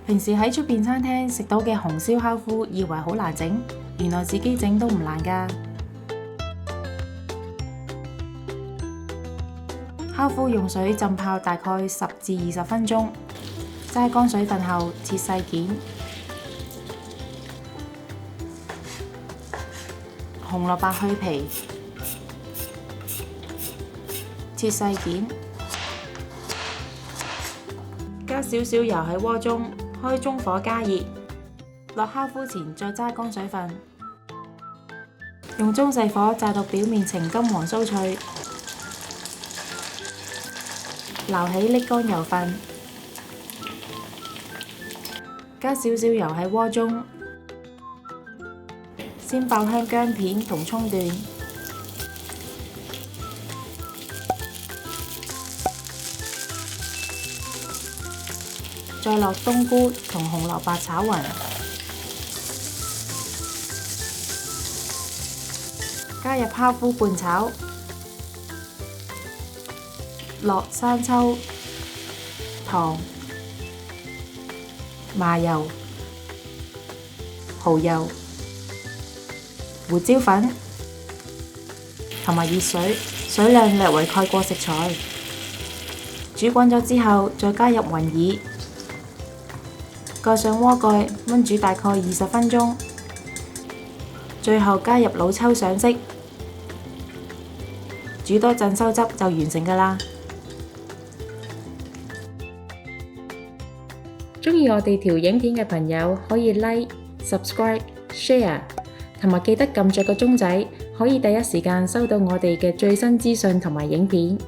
平時喺出邊餐廳食到嘅紅燒烤麩，以為好難整，原來自己整都唔難㗎。烤麩用水浸泡大概10至20分鐘，揸乾水分後切細件。紅蘿蔔去皮，切細件，加少少油喺鍋中，開中火加熱。落烤麩前再揸乾水分，用中細火炸到表面呈金黃酥脆，撈起瀝乾油份，加少少油喺鍋中，先爆香薑片同葱段，再落冬菇同紅蘿蔔炒勻，加入烤麩拌炒，落生抽、糖、麻油、蠔油、胡椒粉同埋熱水，水量略為蓋過食材。煮滾咗之後，再加入雲耳，蓋上鍋蓋燜煮大概20分鐘。最後加入老抽上色，煮多陣收汁就完成㗎啦。鍾意我哋條影片嘅朋友可以 like、subscribe、share， 同埋記得撳着個鐘仔，可以第一時間收到我哋嘅最新資訊同埋影片。